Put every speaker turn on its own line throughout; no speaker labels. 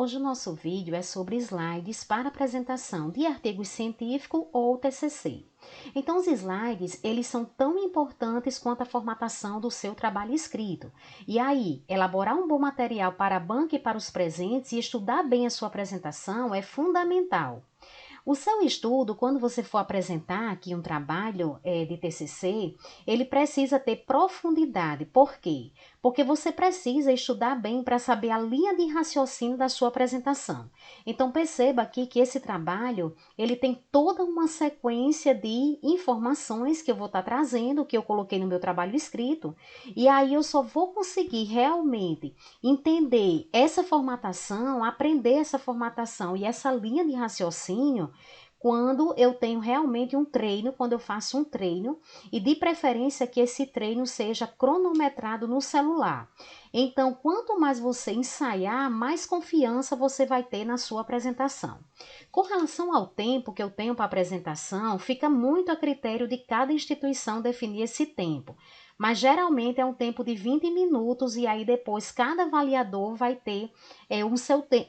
Hoje o nosso vídeo é sobre slides para apresentação de artigo científico ou TCC. Então, os slides, eles são tão importantes quanto a formatação do seu trabalho escrito. E aí, elaborar um bom material para a banca e para os presentes e estudar bem a sua apresentação é fundamental. O seu estudo, quando você for apresentar aqui um trabalho de TCC, ele precisa ter profundidade. Por quê? Porque você precisa estudar bem para saber a linha de raciocínio da sua apresentação. Então, perceba aqui que esse trabalho, ele tem toda uma sequência de informações que eu vou estar trazendo, que eu coloquei no meu trabalho escrito, e aí eu só vou conseguir realmente entender essa formatação, aprender essa formatação e essa linha de raciocínio quando eu tenho realmente um treino, quando eu faço um treino, e de preferência que esse treino seja cronometrado no celular. Então, quanto mais você ensaiar, mais confiança você vai ter na sua apresentação. Com relação ao tempo que eu tenho para apresentação, fica muito a critério de cada instituição definir esse tempo. Mas geralmente é um tempo de 20 minutos e aí depois cada avaliador vai ter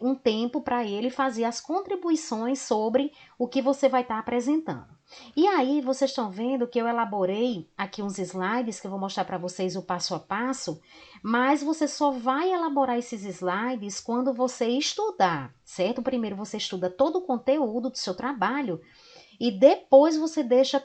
um tempo para ele fazer as contribuições sobre o que você vai estar apresentando. E aí vocês estão vendo que eu elaborei aqui uns slides que eu vou mostrar para vocês o passo a passo, mas você só vai elaborar esses slides quando você estudar, certo? Primeiro você estuda todo o conteúdo do seu trabalho e depois você deixa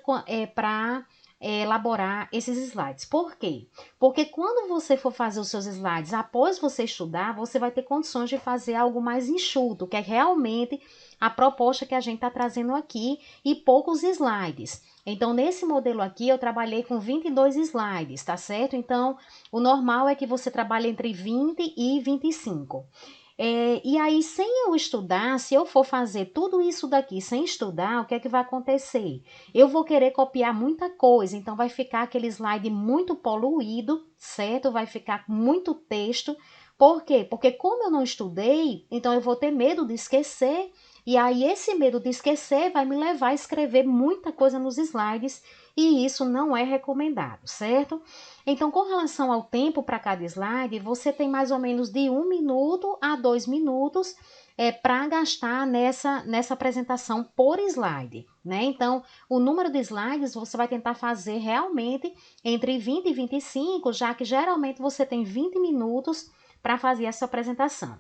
para elaborar esses slides. Por quê? Porque quando você for fazer os seus slides, após você estudar, você vai ter condições de fazer algo mais enxuto, que é realmente a proposta que a gente está trazendo aqui, e poucos slides. Então, nesse modelo aqui, eu trabalhei com 22 slides, tá certo? Então, o normal é que você trabalhe entre 20 e 25. E aí, sem eu estudar, se eu for fazer tudo isso daqui sem estudar, o que é que vai acontecer? Eu vou querer copiar muita coisa, então vai ficar aquele slide muito poluído, certo? Vai ficar muito texto. Por quê? Porque como eu não estudei, então eu vou ter medo de esquecer, e aí esse medo de esquecer vai me levar a escrever muita coisa nos slides, e isso não é recomendado, certo? Então, com relação ao tempo para cada slide, você tem mais ou menos de 1 minuto a 2 minutos para gastar nessa apresentação por slide, né? Então, o número de slides você vai tentar fazer realmente entre 20 e 25, já que geralmente você tem 20 minutos para fazer essa apresentação.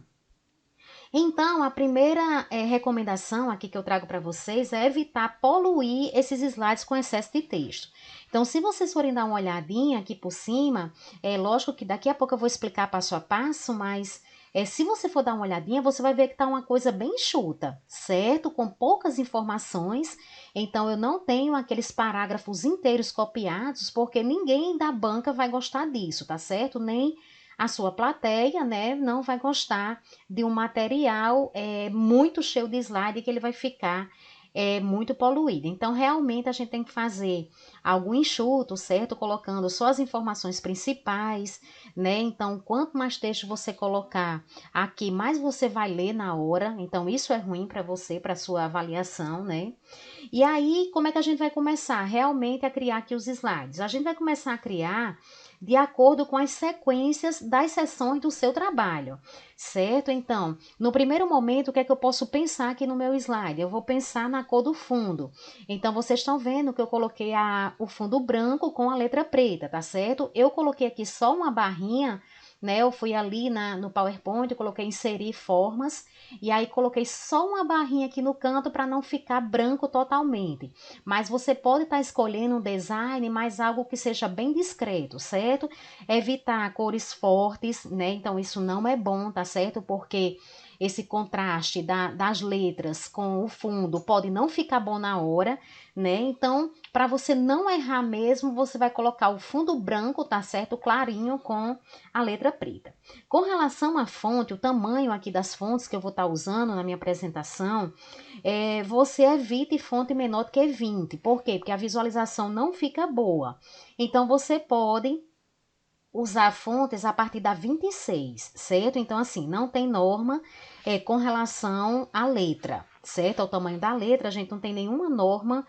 Então, a primeira recomendação aqui que eu trago para vocês é evitar poluir esses slides com excesso de texto. Então, se vocês forem dar uma olhadinha aqui por cima, é lógico que daqui a pouco eu vou explicar passo a passo, mas se você for dar uma olhadinha, você vai ver que está uma coisa bem enxuta, certo? Com poucas informações. Então, eu não tenho aqueles parágrafos inteiros copiados, porque ninguém da banca vai gostar disso, tá certo? Nem a sua plateia, né, não vai gostar de um material muito cheio de slide que ele vai ficar muito poluído. Então, realmente, a gente tem que fazer algo enxuto, certo? Colocando só as informações principais, né? Então, quanto mais texto você colocar aqui, mais você vai ler na hora. Então, isso é ruim para você, para sua avaliação, né? E aí, como é que a gente vai começar realmente a criar aqui os slides? A gente vai começar a criar de acordo com as sequências das sessões do seu trabalho, certo? Então, no primeiro momento, o que é que eu posso pensar aqui no meu slide? Eu vou pensar na cor do fundo. Então, vocês estão vendo que eu coloquei o fundo branco com a letra preta, tá certo? Eu coloquei aqui só uma barrinha, né? Eu fui ali no PowerPoint, eu coloquei inserir formas, e aí coloquei só uma barrinha aqui no canto para não ficar branco totalmente. Mas você pode estar escolhendo um design, mas algo que seja bem discreto, certo? Evitar cores fortes, né? Então isso não é bom, tá certo? Porque esse contraste das letras com o fundo pode não ficar bom na hora, né? Então, para você não errar mesmo, você vai colocar o fundo branco, tá certo? Clarinho com a letra preta. Com relação à fonte, o tamanho aqui das fontes que eu vou estar usando na minha apresentação, você evite fonte menor do que 20. Por quê? Porque a visualização não fica boa. Então, você pode usar fontes a partir da 26, certo? Então, assim, não tem norma com relação à letra, certo? Ao tamanho da letra, a gente não tem nenhuma norma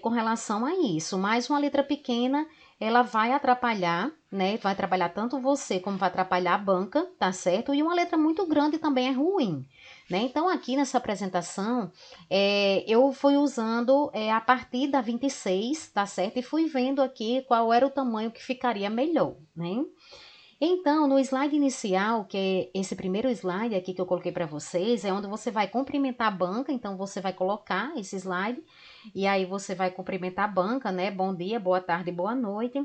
com relação a isso. Mas uma letra pequena, ela vai atrapalhar, né? Vai atrapalhar tanto você como vai atrapalhar a banca, tá certo? E uma letra muito grande também é ruim, né? Então, aqui nessa apresentação, eu fui usando a partir da 26, tá certo? E fui vendo aqui qual era o tamanho que ficaria melhor, né? Então, no slide inicial, que é esse primeiro slide aqui que eu coloquei para vocês, é onde você vai cumprimentar a banca. Então, você vai colocar esse slide e aí você vai cumprimentar a banca, né? Bom dia, boa tarde, boa noite.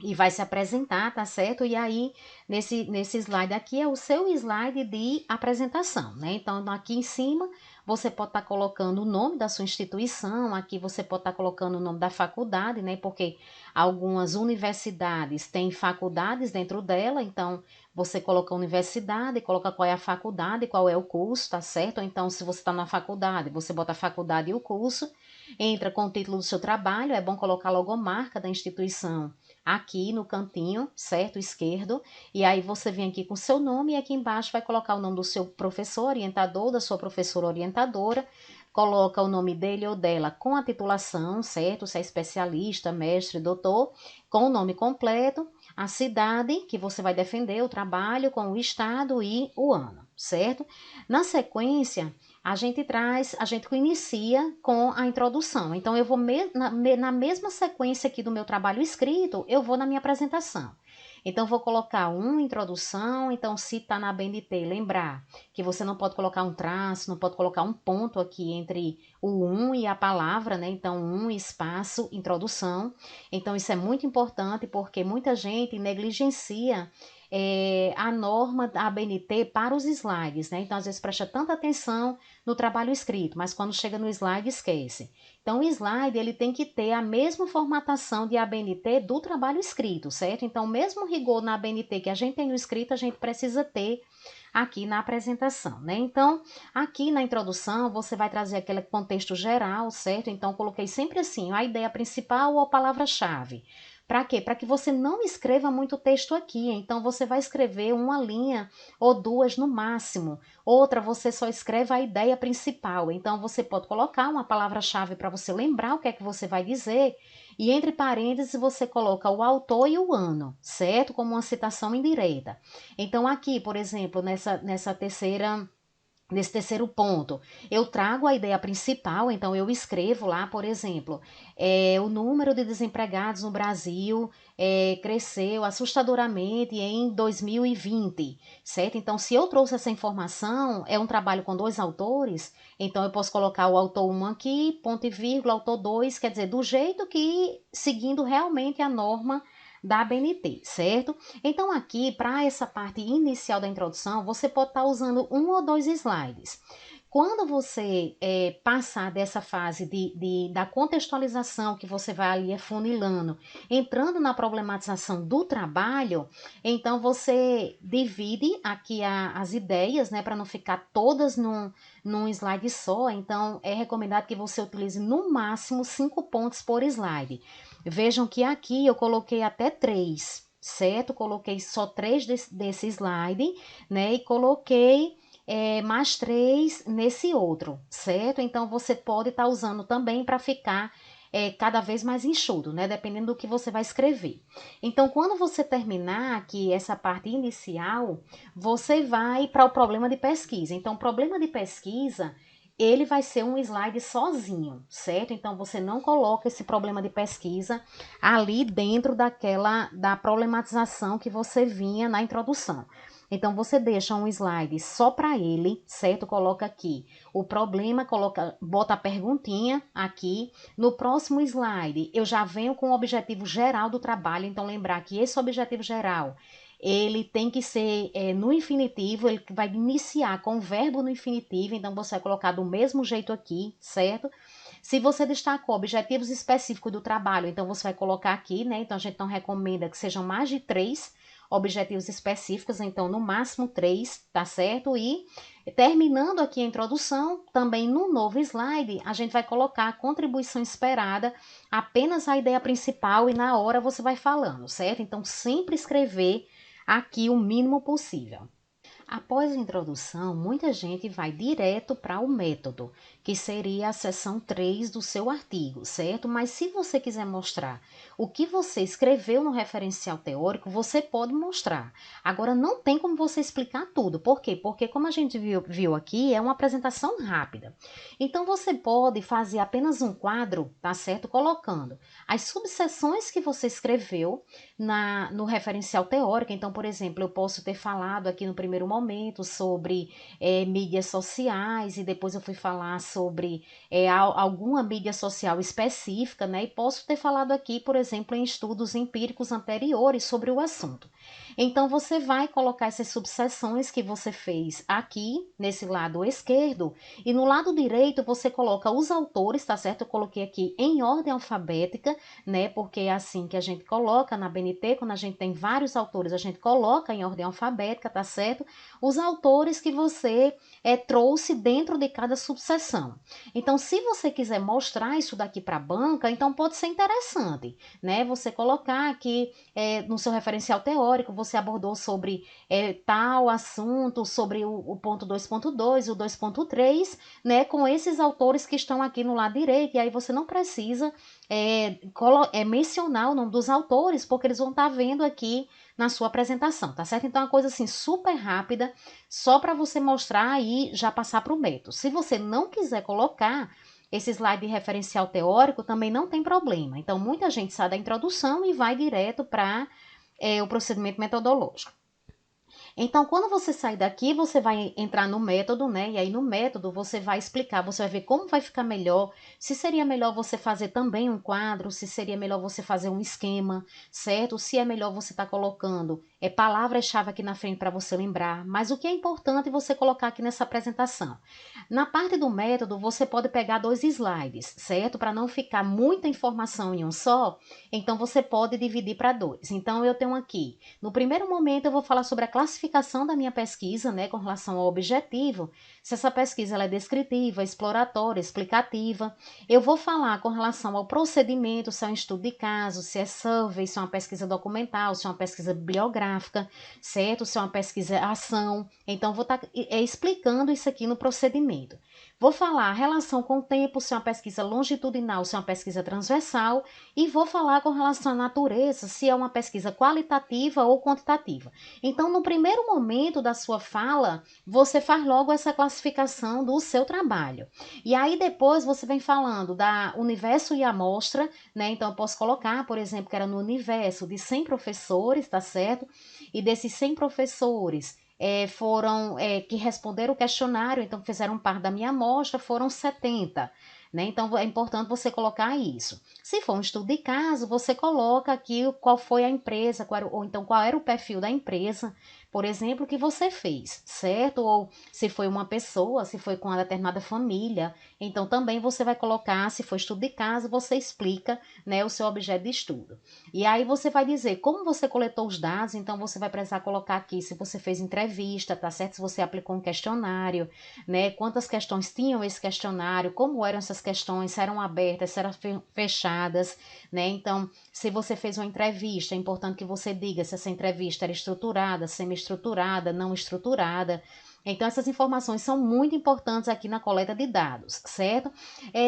E vai se apresentar, tá certo? E aí, nesse slide aqui é o seu slide de apresentação, né? Então, aqui em cima, você pode estar colocando o nome da sua instituição, aqui você pode estar colocando o nome da faculdade, né? Porque algumas universidades têm faculdades dentro dela, então você coloca a universidade, coloca qual é a faculdade, qual é o curso, tá certo? Então, se você está na faculdade, você bota a faculdade e o curso, entra com o título do seu trabalho, é bom colocar a logomarca da instituição aqui no cantinho, certo? Esquerdo. E aí você vem aqui com seu nome e aqui embaixo vai colocar o nome do seu professor orientador, da sua professora orientadora. Coloca o nome dele ou dela com a titulação, certo? Se é especialista, mestre, doutor, com o nome completo, a cidade que você vai defender, o trabalho, com o estado e o ano, certo? Na sequência, a gente inicia com a introdução. Então, eu vou na mesma sequência aqui do meu trabalho escrito, eu vou na minha apresentação. Então, vou colocar uma introdução. Então, se está na BNT, lembrar que você não pode colocar um traço, não pode colocar um ponto aqui entre o e a palavra, né? Então, espaço, introdução. Então, isso é muito importante porque muita gente negligencia a norma da ABNT para os slides, né? Então, às vezes, presta tanta atenção no trabalho escrito, mas quando chega no slide, esquece. Então, o slide, ele tem que ter a mesma formatação de ABNT do trabalho escrito, certo? Então, o mesmo rigor na ABNT que a gente tem no escrito, a gente precisa ter aqui na apresentação, né? Então, aqui na introdução, você vai trazer aquele contexto geral, certo? Então, coloquei sempre assim, a ideia principal ou a palavra-chave. Para quê? Para que você não escreva muito texto aqui. Então, você vai escrever uma linha ou duas no máximo. Outra, você só escreve a ideia principal. Então, você pode colocar uma palavra-chave para você lembrar o que é que você vai dizer. E entre parênteses, você coloca o autor e o ano, certo? Como uma citação indireta. Então, aqui, por exemplo, nesse terceiro ponto, eu trago a ideia principal. Então eu escrevo lá, por exemplo, o número de desempregados no Brasil cresceu assustadoramente em 2020, certo? Então, se eu trouxe essa informação, é um trabalho com dois autores, então eu posso colocar o autor 1 aqui, ponto e vírgula, autor 2, quer dizer, do jeito que, seguindo realmente a norma da ABNT, certo? Então, aqui, para essa parte inicial da introdução, você pode estar usando um ou dois slides. Quando você passar dessa fase da contextualização, que você vai ali afunilando, entrando na problematização do trabalho, então você divide aqui as ideias, né, para não ficar todas num slide só. Então, é recomendado que você utilize no máximo 5 pontos por slide. Vejam que aqui eu coloquei até 3, certo? Coloquei só 3 desse slide, né? E coloquei mais 3 nesse outro, certo? Então, você pode estar usando também para ficar cada vez mais enxuto, né? Dependendo do que você vai escrever. Então, quando você terminar aqui essa parte inicial, você vai para o problema de pesquisa. Então, o problema de pesquisa, ele vai ser um slide sozinho, certo? Então, você não coloca esse problema de pesquisa ali dentro da problematização que você vinha na introdução. Então, você deixa um slide só para ele, certo? Coloca aqui o problema, bota a perguntinha aqui. No próximo slide, eu já venho com o objetivo geral do trabalho. Então, lembrar que esse objetivo geral, ele tem que ser no infinitivo, ele vai iniciar com o verbo no infinitivo. Então, você vai colocar do mesmo jeito aqui, certo? Se você destacou objetivos específicos do trabalho, então você vai colocar aqui, né? Então, a gente não recomenda que sejam mais de 3 objetivos específicos, então no máximo 3, tá certo? E terminando aqui a introdução, também no novo slide, a gente vai colocar a contribuição esperada, apenas a ideia principal, e na hora você vai falando, certo? Então sempre escrever aqui o mínimo possível. Após a introdução, muita gente vai direto para o método, que seria a seção 3 do seu artigo, certo? Mas se você quiser mostrar o que você escreveu no referencial teórico, você pode mostrar. Agora, não tem como você explicar tudo. Por quê? Porque, como a gente viu aqui, é uma apresentação rápida. Então, você pode fazer apenas um quadro, tá certo? Colocando as subseções que você escreveu no referencial teórico. Então, por exemplo, eu posso ter falado aqui no primeiro momento sobre mídias sociais, e depois eu fui falar sobre alguma mídia social específica, né? E posso ter falado aqui, por exemplo, em estudos empíricos anteriores sobre o assunto. Então, você vai colocar essas subseções que você fez aqui, nesse lado esquerdo, e no lado direito você coloca os autores, tá certo? Eu coloquei aqui em ordem alfabética, né? Porque é assim que a gente coloca na BNT, quando a gente tem vários autores, a gente coloca em ordem alfabética, tá certo? Os autores que você trouxe dentro de cada subseção. Então, se você quiser mostrar isso daqui para a banca, então pode ser interessante, né? Você colocar aqui no seu referencial teórico, você abordou sobre tal assunto, sobre o ponto 2.2, o 2.3, né? Com esses autores que estão aqui no lado direito, e aí você não precisa mencionar o nome dos autores, porque eles vão estar vendo aqui na sua apresentação, tá certo? Então, é uma coisa assim super rápida, só para você mostrar e já passar para o método. Se você não quiser colocar esse slide de referencial teórico, também não tem problema. Então, muita gente sai da introdução e vai direto para o procedimento metodológico. Então, quando você sair daqui, você vai entrar no método, né? E aí no método você vai explicar, você vai ver como vai ficar melhor, se seria melhor você fazer também um quadro, se seria melhor você fazer um esquema, certo? Se é melhor você estar colocando palavras-chave aqui na frente para você lembrar, mas o que é importante você colocar aqui nessa apresentação. Na parte do método, você pode pegar 2 slides, certo? Para não ficar muita informação em um só, então você pode dividir para 2. Então, eu tenho aqui, no primeiro momento, eu vou falar sobre a classificação da minha pesquisa, né, com relação ao objetivo, se essa pesquisa ela é descritiva, exploratória, explicativa. Eu vou falar com relação ao procedimento, se é um estudo de caso, se é survey, se é uma pesquisa documental, se é uma pesquisa bibliográfica, certo? Se é uma pesquisa ação. Então, vou estar explicando isso aqui no procedimento. Vou falar a relação com o tempo, se é uma pesquisa longitudinal, se é uma pesquisa transversal, e vou falar com relação à natureza, se é uma pesquisa qualitativa ou quantitativa. Então, no primeiro momento da sua fala, você faz logo essa classificação do seu trabalho. E aí, depois, você vem falando da universo e amostra, né? Então, eu posso colocar, por exemplo, que era no universo de 100 professores, tá certo? E desses 100 professores, foram que responderam o questionário, então fizeram parte da minha amostra, foram 70. Né? Então, é importante você colocar isso. Se for um estudo de caso, você coloca aqui qual foi a empresa, ou então qual era o perfil da empresa, por exemplo, que você fez, certo? Ou se foi uma pessoa, se foi com uma determinada família. Então, também você vai colocar, se for estudo de caso, você explica, né, o seu objeto de estudo. E aí você vai dizer como você coletou os dados, então você vai precisar colocar aqui se você fez entrevista, tá certo? Se você aplicou um questionário, né? Quantas questões tinham esse questionário, como eram essas questões, se eram abertas, se eram fechadas, né? Então, se você fez uma entrevista, é importante que você diga se essa entrevista era estruturada, semi-estruturada, não estruturada. Então, essas informações são muito importantes aqui na coleta de dados, certo?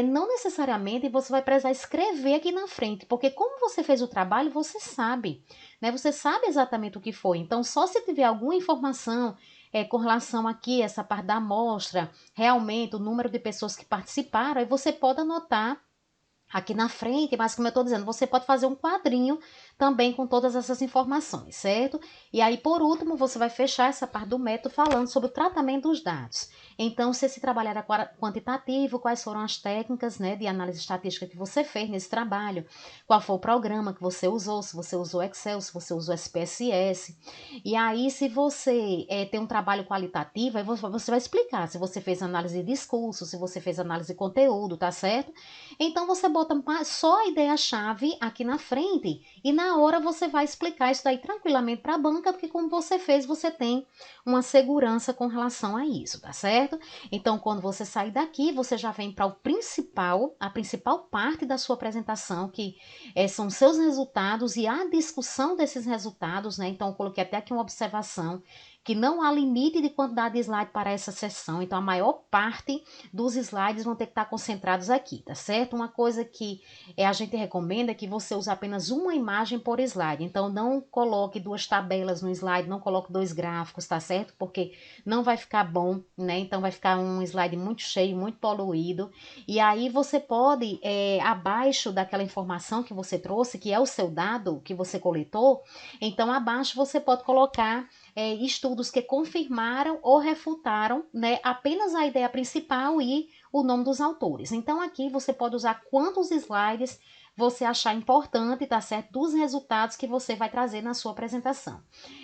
Não necessariamente você vai precisar escrever aqui na frente, porque como você fez o trabalho, você sabe, né? Você sabe exatamente o que foi. Então, só se tiver alguma informação com relação aqui, essa parte da amostra, realmente o número de pessoas que participaram, aí você pode anotar aqui na frente, mas como eu estou dizendo, você pode fazer um quadrinho também com todas essas informações, certo? E aí, por último, você vai fechar essa parte do método falando sobre o tratamento dos dados. Então, se esse trabalho era quantitativo, quais foram as técnicas, né, de análise estatística que você fez nesse trabalho, qual foi o programa que você usou, se você usou Excel, se você usou SPSS. E aí, se você tem um trabalho qualitativo, aí você vai explicar se você fez análise de discurso, se você fez análise de conteúdo, tá certo? Então, você bota só a ideia-chave aqui na frente e na hora você vai explicar isso daí tranquilamente para a banca, porque como você fez, você tem uma segurança com relação a isso, tá certo? Então, quando você sair daqui, você já vem para o principal, a principal parte da sua apresentação, que são seus resultados e a discussão desses resultados, né? Então, eu coloquei até aqui uma observação que não há limite de quantidade de slide para essa sessão, então a maior parte dos slides vão ter que estar concentrados aqui, tá certo? Uma coisa que a gente recomenda é que você use apenas uma imagem por slide, então não coloque duas tabelas no slide, não coloque dois gráficos, tá certo? Porque não vai ficar bom, né? Então vai ficar um slide muito cheio, muito poluído, e aí você pode, abaixo daquela informação que você trouxe, que é o seu dado que você coletou, então abaixo você pode colocar estudos que confirmaram ou refutaram, né, apenas a ideia principal e o nome dos autores. Então aqui você pode usar quantos slides você achar importante, tá certo? Dos resultados que você vai trazer na sua apresentação.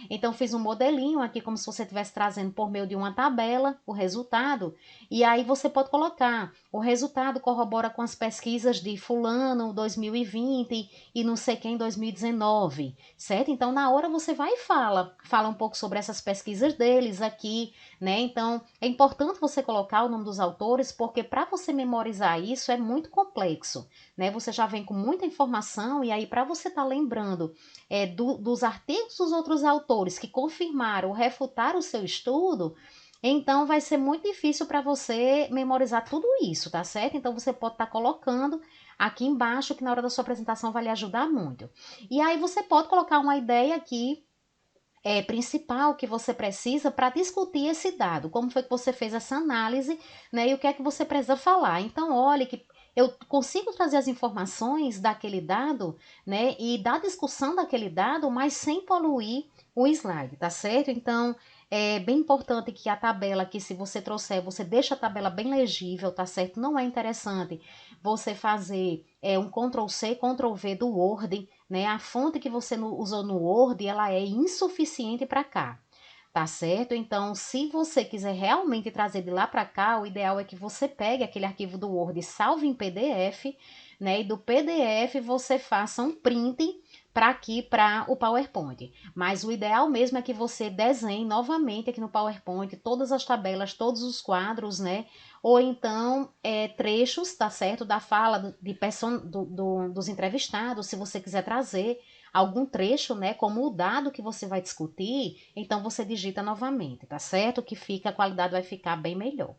Então fiz um modelinho aqui como se você estivesse trazendo por meio de uma tabela o resultado, e aí você pode colocar o resultado corrobora com as pesquisas de fulano 2020 e não sei quem 2019, certo? Então na hora você vai e fala um pouco sobre essas pesquisas deles aqui, né? Então é importante você colocar o nome dos autores, porque para você memorizar isso é muito complexo, né? Você já vem com muita informação, e aí para você estar lembrando dos artigos dos outros autores que confirmaram ou refutaram o seu estudo, então vai ser muito difícil para você memorizar tudo isso, tá certo? Então você pode estar colocando aqui embaixo, que na hora da sua apresentação vai lhe ajudar muito. E aí você pode colocar uma ideia aqui principal que você precisa para discutir esse dado, como foi que você fez essa análise, né, e o que é que você precisa falar. Então, olhe que eu consigo trazer as informações daquele dado, né, e da discussão daquele dado, mas sem poluir o slide, tá certo? Então, é bem importante que a tabela, que se você trouxer, você deixa a tabela bem legível, tá certo? Não é interessante você fazer um Ctrl+C, Ctrl+V do Word, né? A fonte que você usou no Word, ela é insuficiente para cá, tá certo? Então, se você quiser realmente trazer de lá para cá, o ideal é que você pegue aquele arquivo do Word e salve em PDF, né? E do PDF você faça um print para aqui, para o PowerPoint. Mas o ideal mesmo é que você desenhe novamente aqui no PowerPoint todas as tabelas, todos os quadros, né? Ou então trechos, tá certo? Da fala dos entrevistados, se você quiser trazer algum trecho, né, como o dado que você vai discutir, então você digita novamente, tá certo? Que fica, a qualidade vai ficar bem melhor,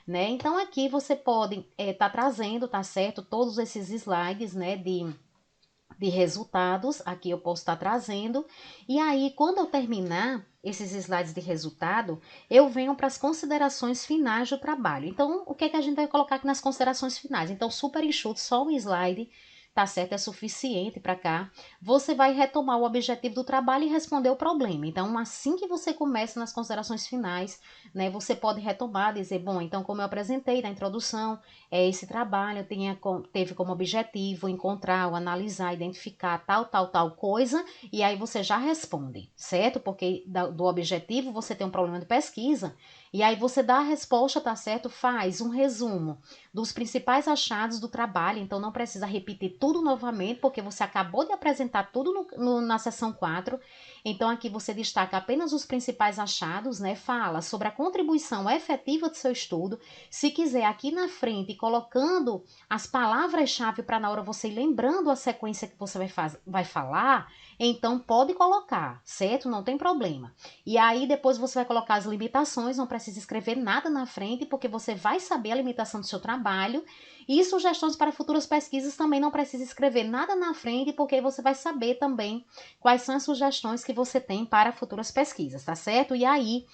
né? Então aqui você pode tá trazendo, tá certo? Todos esses slides, né, de resultados, aqui eu posso estar trazendo, e aí quando eu terminar esses slides de resultado, eu venho para as considerações finais do trabalho. Então, o que é que a gente vai colocar aqui nas considerações finais? Então, super enxuto, só um slide, tá certo? É suficiente para cá. Você vai retomar o objetivo do trabalho e responder o problema. Então, assim que você começa nas considerações finais, né, você pode retomar, dizer, bom, então como eu apresentei na introdução, esse trabalho teve como objetivo encontrar, ou analisar, identificar tal coisa, e aí você já responde, certo? Porque do objetivo você tem um problema de pesquisa, e aí você dá a resposta, tá certo? Faz um resumo dos principais achados do trabalho, então não precisa repetir tudo novamente, porque você acabou de apresentar tudo na sessão 4, então aqui você destaca apenas os principais achados, né? Fala sobre a contribuição efetiva do seu estudo, se quiser aqui na frente, colocando as palavras-chave para na hora você ir lembrando a sequência que você vai falar, então pode colocar, certo? Não tem problema. E aí depois você vai colocar as limitações, não precisa escrever nada na frente, porque você vai saber a limitação do seu trabalho, e sugestões para futuras pesquisas também não precisa escrever nada na frente, porque você vai saber também quais são as sugestões que você tem para futuras pesquisas, tá certo? E aí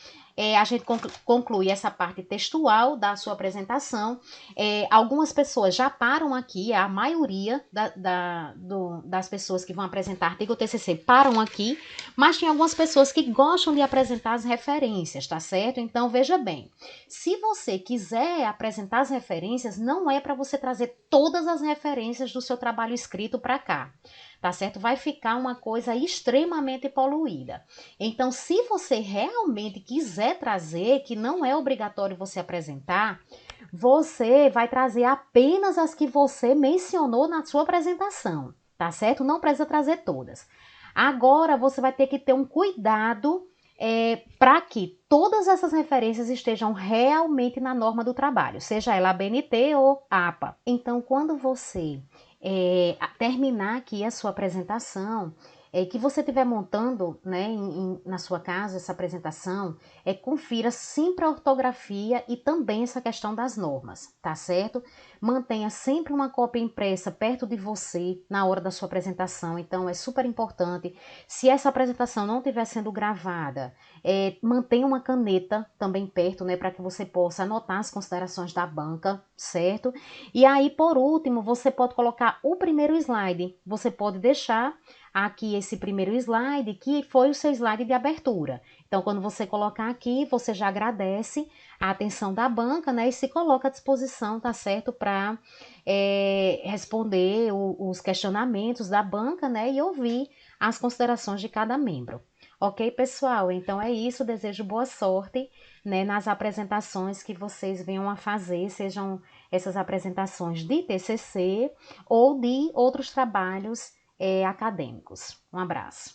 a gente conclui essa parte textual da sua apresentação. Algumas pessoas já param aqui, a maioria das pessoas que vão apresentar artigo TCC param aqui, mas tem algumas pessoas que gostam de apresentar as referências, tá certo? Então, veja bem, se você quiser apresentar as referências, não é para você trazer todas as referências do seu trabalho escrito para cá, tá certo? Vai ficar uma coisa extremamente poluída. Então, se você realmente quiser trazer, que não é obrigatório você apresentar, você vai trazer apenas as que você mencionou na sua apresentação, tá certo? Não precisa trazer todas. Agora, você vai ter que ter um cuidado para que todas essas referências estejam realmente na norma do trabalho, seja ela a BNT ou APA. Então, quando você terminar aqui a sua apresentação, que você estiver montando, né, na sua casa essa apresentação, confira sempre a ortografia e também essa questão das normas, tá certo? Mantenha sempre uma cópia impressa perto de você na hora da sua apresentação, então é super importante. Se essa apresentação não estiver sendo gravada, mantenha uma caneta também perto, né, para que você possa anotar as considerações da banca, certo? E aí, por último, você pode colocar o primeiro slide, você pode deixar aqui esse primeiro slide, que foi o seu slide de abertura. Então, quando você colocar aqui, você já agradece a atenção da banca, né? E se coloca à disposição, tá certo? Para responder os questionamentos da banca, né? E ouvir as considerações de cada membro. Ok, pessoal? Então é isso. Desejo boa sorte, né, nas apresentações que vocês venham a fazer, sejam essas apresentações de TCC ou de outros trabalhos acadêmicos. Um abraço.